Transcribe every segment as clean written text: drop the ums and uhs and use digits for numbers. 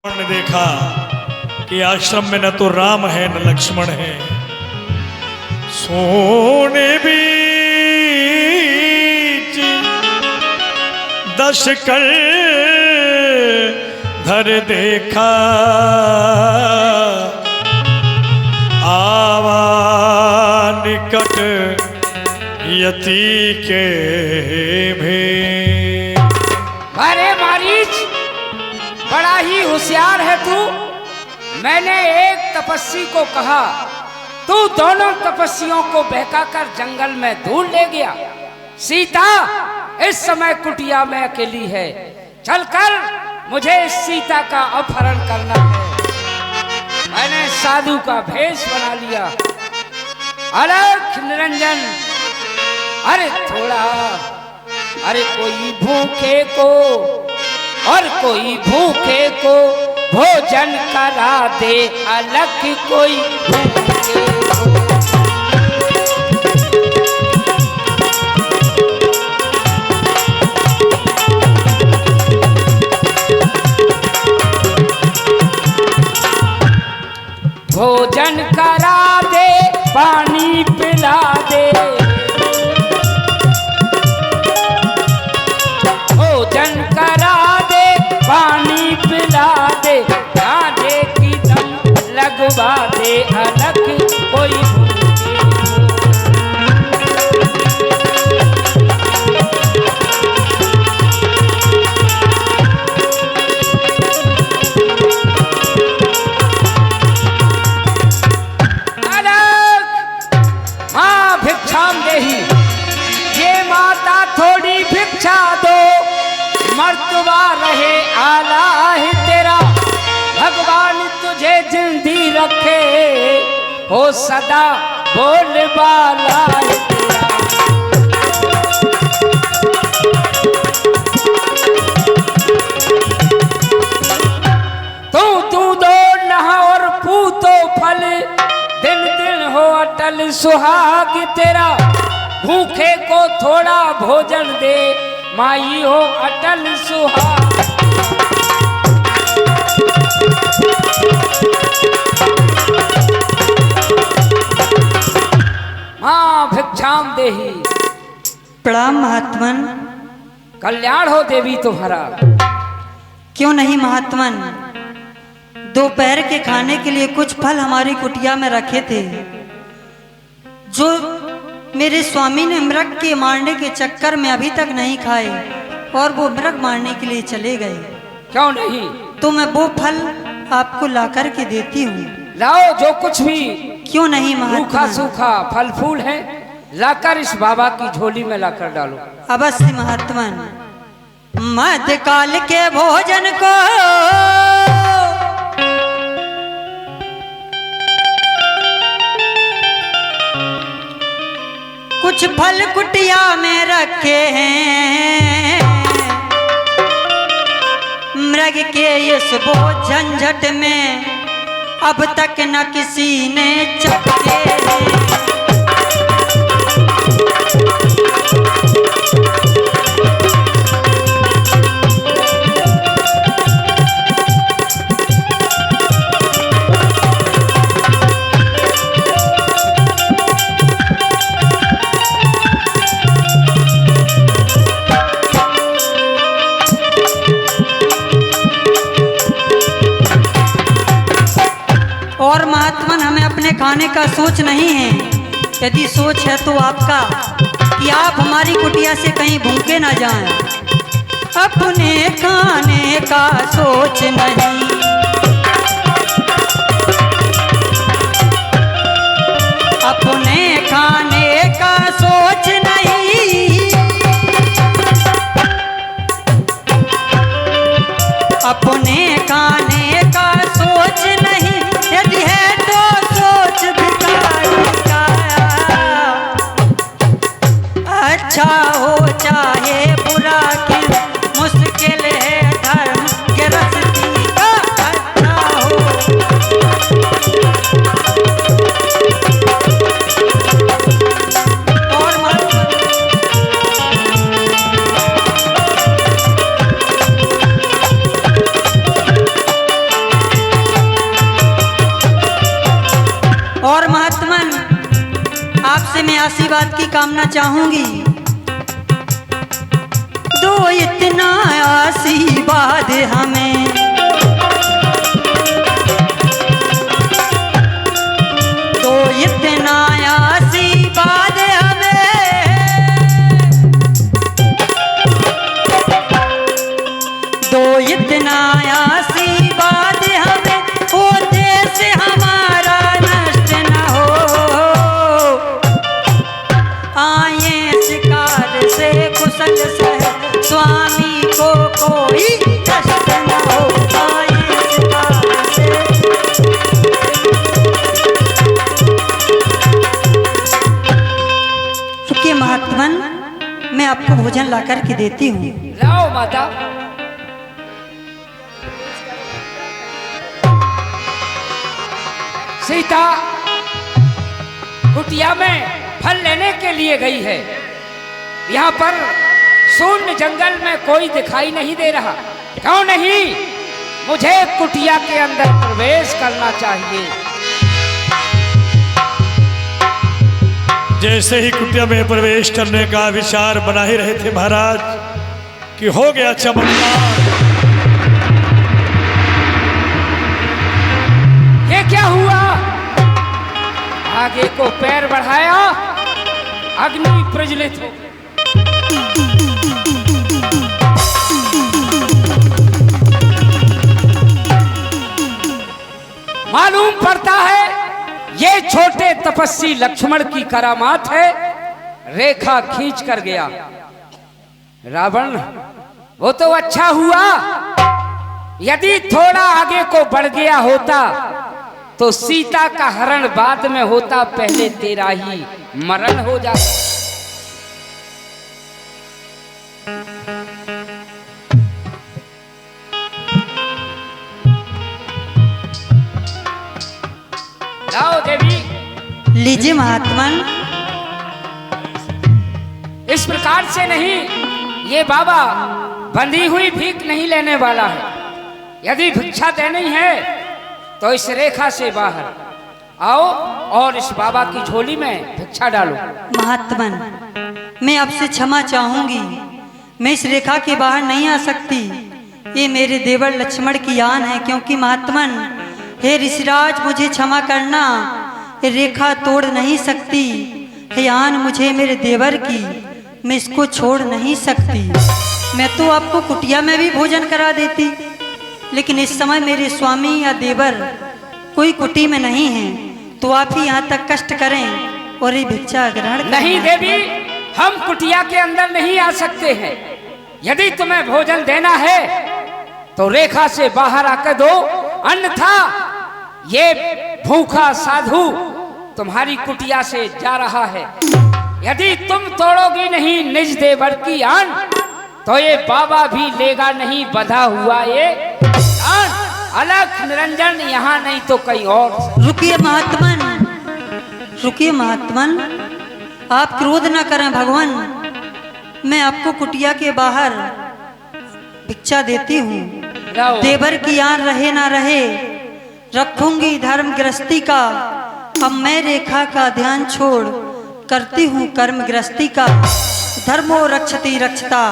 ने देखा कि आश्रम में न तो राम है न लक्ष्मण है, सोने बीच दश कर धर देखा, आवा निकट यति के भी। अरे मारीच, बड़ा ही होशियार है तू। मैंने एक तपस्वी को कहा, तू दोनों तपस्वियों को बहकाकर जंगल में दूर ले गया। सीता इस समय कुटिया में अकेली है, चलकर मुझे इस सीता का अपहरण करना है। मैंने साधु का भेष बना लिया। अलख निरंजन, अरे थोड़ा, अरे कोई भूखे को और कोई भूखे को भोजन करा दे, अलग कोई भूखे को। भोजन करा दे, पानी पिला दे, भोजन करा दे, पानी पिला दे, राधे की दम लगवा दे, अलग कोई भूखे अलग। हाँ भिक्षाम देही, ये माता थोड़ी भिक्षा दो, मर्तबा रहे आला है तेरा, भगवान तुझे जिंदी रखे, हो सदा बोल बाला है तेरा। तू दो नहा और पूतो फल, दिन दिन हो अटल सुहाग तेरा, भूखे को थोड़ा भोजन दे, माई हो अटल सुहाग। हाँ भिक्षाम देही। प्रणाम महात्मन। कल्याण हो देवी तुम्हारा। क्यों नहीं महात्मन, दोपहर के खाने के लिए कुछ फल हमारी कुटिया में रखे थे, जो मेरे स्वामी ने मृग के मारने के चक्कर में अभी तक नहीं खाए और वो मृग मारने के लिए चले गए। क्यों नहीं? तो मैं वो फल आपको ला कर के देती हूँ। लाओ जो कुछ भी। क्यों नहीं सूखा महात्मन, सूखा फल फूल है, लाकर इस बाबा की झोली में लाकर डालो। अवश्य महात्मन। मध्यकाल के भोजन को कुछ फल कुटिया में रखे हैं, मृग के इस बोझ झंझट में अब तक न किसी ने चखे हैं। और महात्मन, हमें अपने खाने का सोच नहीं है। यदि सोच है तो आपका कि आप हमारी कुटिया से कहीं भूखे ना जाएं। अपने खाने का सोच नहीं, अपने खाने का सोच नहीं, अपने खाने का सोच नहीं, यदि है तो सोच भिखारी का। अच्छा हो चाहे बुरा, की मुश्किल है धर्म के रस्ती का। में आशीर्वाद की कामना चाहूंगी। दो इतना आशीर्वाद हमें, दो इतना आशीर्वाद हमें, दो इतना आशीर्वाद हमें, ओ देश हमारा नष्ट न हो, आए शिकार से कुशल सह, स्वामी को कोई कष्ट न हो, आए शिकार से। रुकिए महात्मन, मैं आपको भोजन ला करके देती हूँ। लाओ माता। सीता कुटिया में फल लेने के लिए गई है। यहाँ पर शून्य जंगल में कोई दिखाई नहीं दे रहा। क्यों नहीं? मुझे कुटिया के अंदर प्रवेश करना चाहिए। जैसे ही कुटिया में प्रवेश करने का विचार बना ही रहे थे महाराज कि हो गया चमत्कार। ये क्या हुआ? आगे को पैर बढ़ाया, अग्नि प्रज्वलित हो। मालूम पड़ता है ये छोटे तपस्वी लक्ष्मण की करामात है। रेखा खींच कर गया रावण। वो तो अच्छा हुआ, यदि थोड़ा आगे को बढ़ गया होता तो सीता का हरण बाद में होता, पहले तेरा ही मरण हो जाता। लाओ देवी। लीजिए महात्मन। इस प्रकार से नहीं, ये बाबा बंधी हुई भीख नहीं लेने वाला है। यदि भिक्षा देनी है तो इस रेखा से बाहर आओ और इस बाबा की झोली में भिक्षा डालो। महात्मन, मैं आपसे क्षमा चाहूंगी, मैं इस रेखा के बाहर नहीं आ सकती। ये मेरे देवर लक्ष्मण की आन है। क्योंकि महात्मन, हे ऋषिराज, मुझे क्षमा करना, ये रेखा तोड़ नहीं सकती। हे आन मुझे मेरे देवर की, मैं इसको छोड़ नहीं सकती। मैं तो आपको कुटिया में भी भोजन करा देती, लेकिन इस समय मेरे स्वामी या देवर कोई कुटी में नहीं है, तो आप ही यहाँ तक कष्ट करें और ये भिक्षा ग्रहण करें। नहीं देवी, हम कुटिया के अंदर नहीं आ सकते हैं। यदि तुम्हें भोजन देना है तो रेखा से बाहर आकर दो, अन्यथा ये भूखा साधु तुम्हारी कुटिया से जा रहा है। यदि तुम तोड़ोगी नहीं निज देवर की आन, तो ये बाबा भी लेगा नहीं बंधा हुआ ये आन। अलख निरंजन यहाँ नहीं तो कहीं और। रुकिए महात्मन, रुकिए महात्मन, आप क्रोध न करें भगवान। मैं आपको कुटिया के बाहर भिक्षा देती हूँ। देवर की आन रहे ना रहे, रखूंगी धर्म गृहस्थी का। अब मैं रेखा का ध्यान छोड़ करती हूँ कर्म गृहस्थी का। धर्मो रक्षति रक्षता,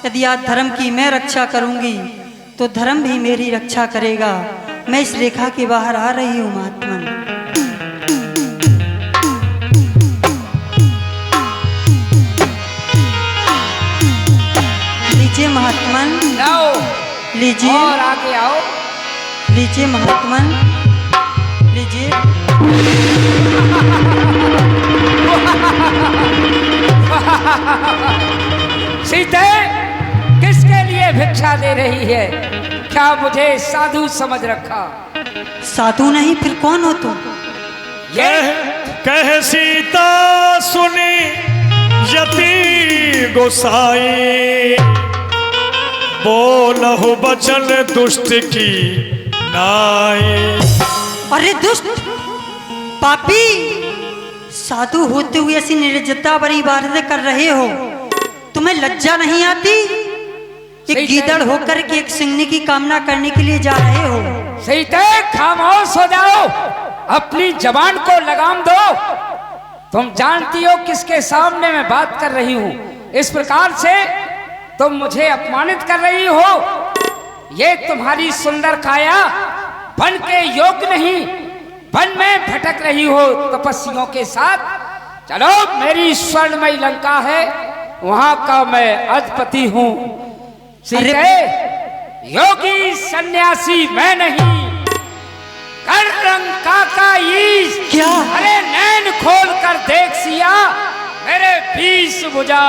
यदि आज धर्म की मैं रक्षा करूंगी तो धर्म भी मेरी रक्षा करेगा। मैं इस रेखा के बाहर आ रही हूँ महात्मन। लीजिए महात्मन, लाओ लीजिए और आगे आओ। लीजिए महात्मन, लीजिए। सीते किसके लिए भिक्षा दे रही है? क्या मुझे साधु समझ रखा? साधु नहीं फिर कौन हो तुम? कह सीता सुनी यति गोसाई, बोलहु बचन दुष्ट की नाई। अरे दुष्ट पापी, साधु होते हुए ऐसी निर्लज्जता भरी बातें कर रहे हो, तुम्हें लज्जा नहीं आती? एक गीदड़ होकर के एक सिंहनी की कामना करने के लिए जा रहे हो। सीते खामोश हो जाओ, अपनी जबान को लगाम दो। तुम जानती हो किसके सामने मैं बात कर रही हूं। इस प्रकार से तुम मुझे अपमानित कर रही हो। ये तुम्हारी सुंदर काया वन के योग्य नहीं, वन में भटक रही हो तपस्वियों के साथ। चलो, मेरी स्वर्णमयी लंका है, वहां का मैं अधिपति हूं। सीते, योगी सन्यासी मैं नहीं, कर लंका का ईश। क्या? अरे नैन खोल कर देख सिया, मेरे 20 भुजा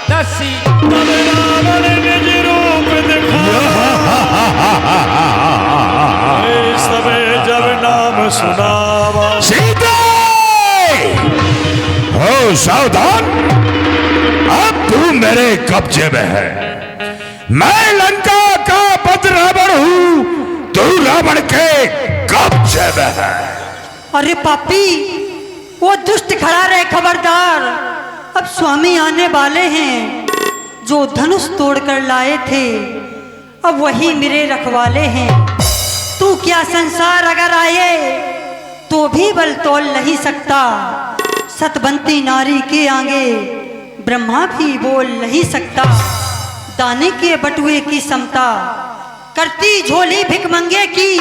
10 रावण निज रूप दिखाया, सबे जब नाम सुनावा। सीता, हो सावधान, अब तू मेरे कब्जे में है। मैं लंका का पति रावण हूं, तू रावण के कब्जे में है। अरे पापी, वो दुष्ट खड़ा रहे, खबरदार। अब स्वामी आने वाले हैं, जो धनुष तोड़कर लाए थे, अब वही मेरे रखवाले हैं। तू क्या संसार अगर आए तो भी बल तोल नहीं सकता। सतबंती नारी के आगे ब्रह्मा भी बोल नहीं सकता। दाने के बटुए की समता करती झोली भिखमंगे की।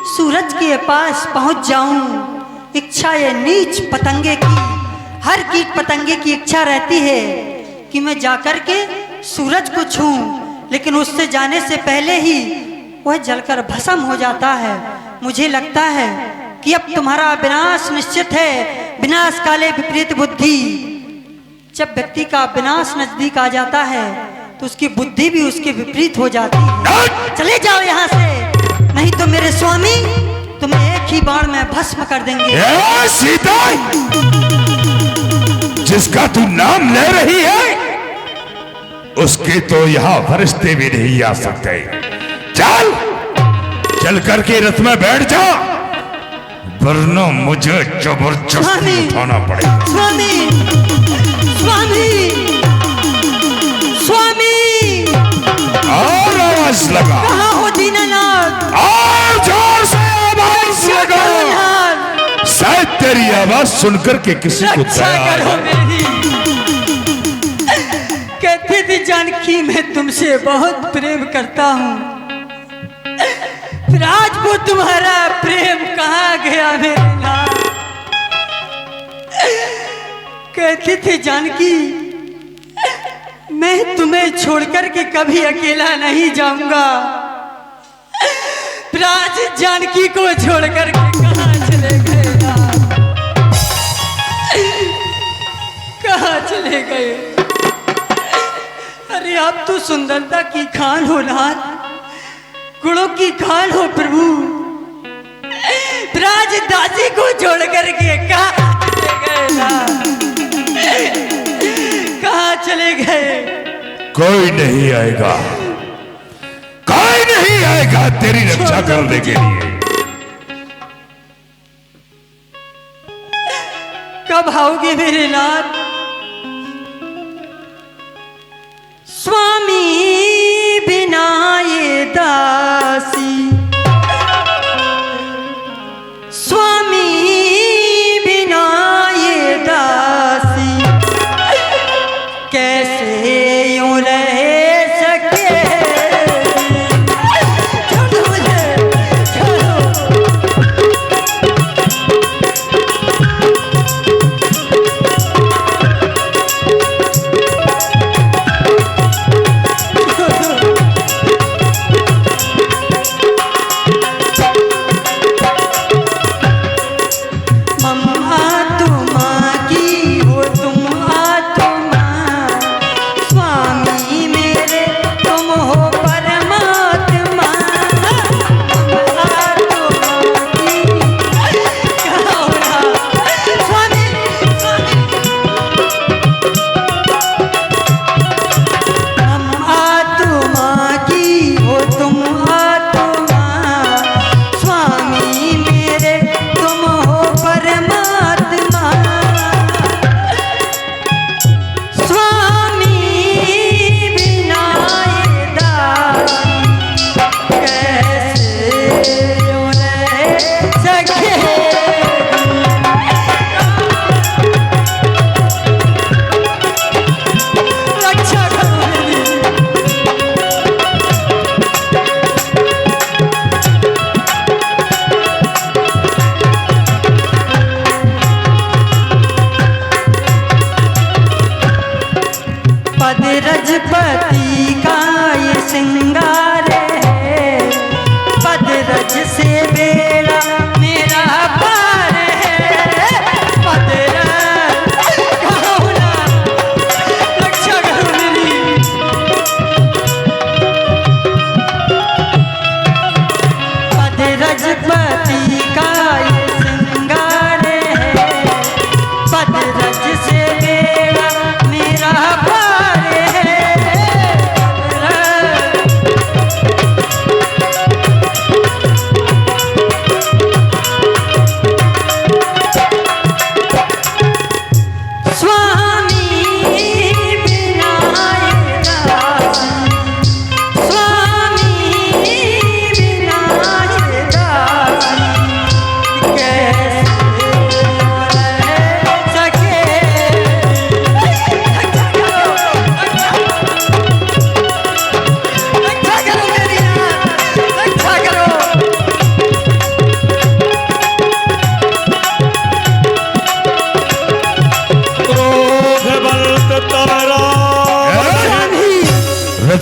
सूरज के पास पहुंच जाऊं, इच्छा ये नीच पतंगे की। हर कीट पतंगे की इच्छा रहती है कि मैं जाकर के सूरज को छूं, लेकिन उससे जाने से पहले ही वह जलकर भस्म हो जाता है। मुझे लगता है कि अब तुम्हारा विनाश निश्चित है। विनाश काले विपरीत बुद्धि। जब व्यक्ति का विनाश नजदीक आ जाता है तो उसकी बुद्धि भी उसके विपरीत हो जाती है। चले जाओ यहाँ से, नहीं तो मेरे स्वामी तुम्हें एक ही बाण में भस्म कर देंगे। ए सीता, जिसका तू नाम ले रही है, उसके तो यहाँ फरिश्ते भी नहीं आ सकते। चल, चल करके रथ में बैठ जा, वरना मुझे जबरदस्ती उठाना पड़ेगा। स्वामी, स्वामी, स्वामी, और आवाज लगा। कहाँ हो दीनानाथ? और जोर से आवाज लगा। शायद तेरी आवाज सुनकर के किसी को रक्षा दया करो आए। मेरी। कहती थी जानकी मैं तुमसे बहुत प्रेम करता हूँ, फिर आज वो तुम्हारा प्रेम कहाँ गया मेरे नाथ? कहती थी जानकी मैं तुम्हें छोड़कर के कभी अकेला नहीं जाऊंगा, फिर आज जानकी को छोड़कर के कहाँ चले गए नाथ? कहाँ चले गए? अरे आप तो सुंदरता की खान हो नाथ, गुणों की खान हो प्रभु। राज दासी को छोड़ करके कहाँ चले गए नाथ? कहाँ चले गए? कोई नहीं आएगा, कोई नहीं आएगा तेरी रक्षा करने के लिए। कब आओगे मेरे नाथ? स्वामी बिना ये दासी, स्वामी बिना ये दासी, कैसे यूं रह सके? छोड़ो मुझे, छोड़ो।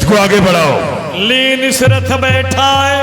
को आगे बढ़ाओ। लीन इस रथ बैठा है